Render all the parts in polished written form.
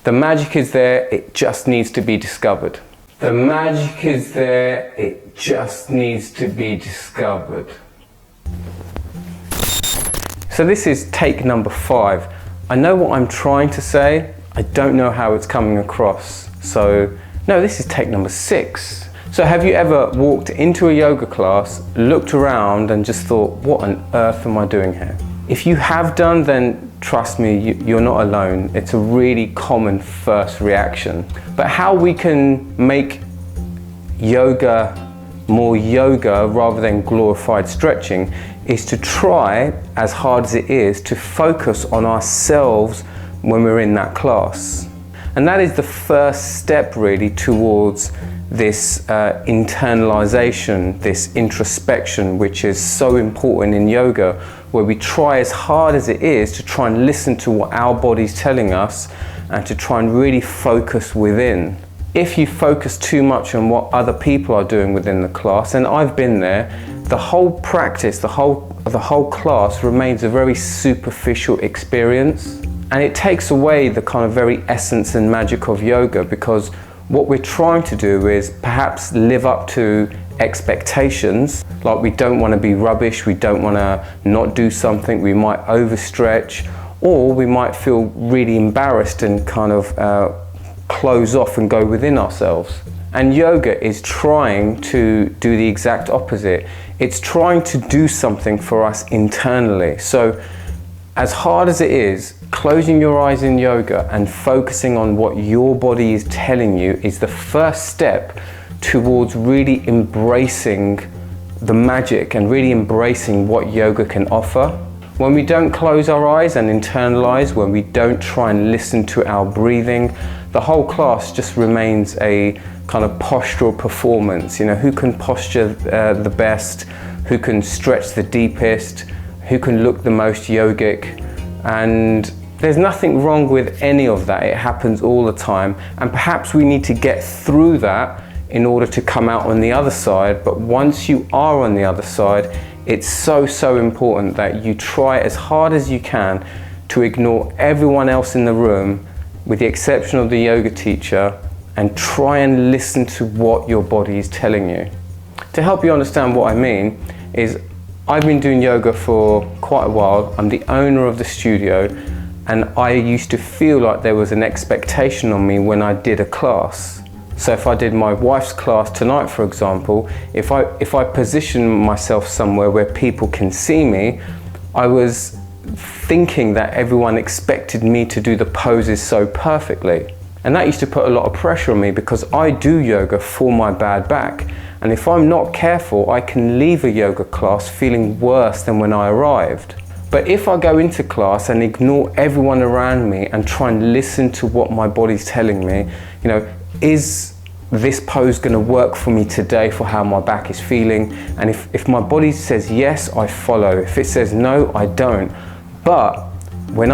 The magic is there, it just needs to be discovered. The magic is there, it just needs to be discovered. So this is take number 5. I know what I'm trying to say, I don't know how it's coming across. So, no, this is take number 6. So have you ever walked into a yoga class, looked around and just thought, what on earth am I doing here? If you have done, then trust me, you're not alone. It's a really common first reaction. But how we can make yoga more yoga rather than glorified stretching is to try, as hard as it is, to focus on ourselves when we're in that class. And that is the first step really towards this internalization, this introspection, which is so important in yoga, where we try as hard as it is to try and listen to what our body's telling us and to try and really focus within. If you focus too much on what other people are doing within the class, and I've been there, the whole practice, the whole class remains a very superficial experience, and it takes away the kind of very essence and magic of yoga, because what we're trying to do is perhaps live up to expectations, like we don't want to be rubbish, we don't want to not do something, we might overstretch, or we might feel really embarrassed and kind of close off and go within ourselves. And yoga is trying to do the exact opposite. It's trying to do something for us internally. So as hard as it is, closing your eyes in yoga and focusing on what your body is telling you is the first step towards really embracing the magic and really embracing what yoga can offer. When we don't close our eyes and internalize, when we don't try and listen to our breathing, the whole class just remains a kind of postural performance. You know, who can posture the best, who can stretch the deepest, who can look the most yogic. And there's nothing wrong with any of that. It happens all the time. And perhaps we need to get through that in order to come out on the other side. But once you are on the other side, it's so important that you try as hard as you can to ignore everyone else in the room, with the exception of the yoga teacher, and try and listen to what your body is telling you. To help you understand what I mean is, I've been doing yoga for quite a while. I'm the owner of the studio, and I used to feel like there was an expectation on me when I did a class. So if I did my wife's class tonight, for example, if I position myself somewhere where people can see me, I was thinking that everyone expected me to do the poses so perfectly. And that used to put a lot of pressure on me, because I do yoga for my bad back. And if I'm not careful, I can leave a yoga class feeling worse than when I arrived. But if I go into class and ignore everyone around me and try and listen to what my body's telling me, you know, is this pose going to work for me today for how my back is feeling? And if my body says yes, I follow. If it says no, I don't. But when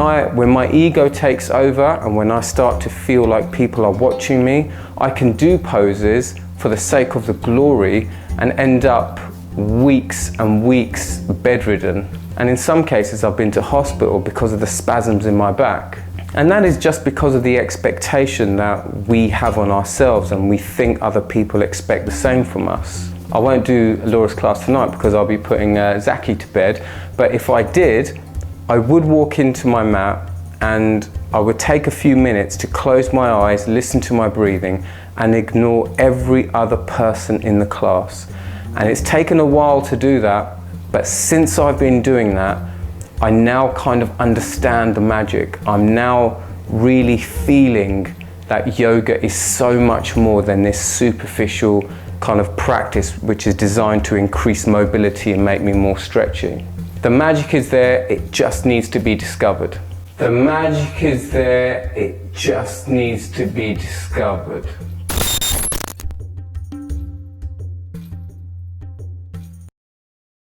my ego takes over and when I start to feel like people are watching me, I can do poses for the sake of the glory and end up weeks and weeks bedridden. And in some cases I've been to hospital because of the spasms in my back. And that is just because of the expectation that we have on ourselves, and we think other people expect the same from us. I won't do Laura's class tonight because I'll be putting Zaki to bed, but if I did, I would walk into my mat and I would take a few minutes to close my eyes, listen to my breathing, and ignore every other person in the class. And it's taken a while to do that, but since I've been doing that, I now kind of understand the magic. I'm now really feeling that yoga is so much more than this superficial kind of practice which is designed to increase mobility and make me more stretchy. The magic is there, it just needs to be discovered. The magic is there, it just needs to be discovered.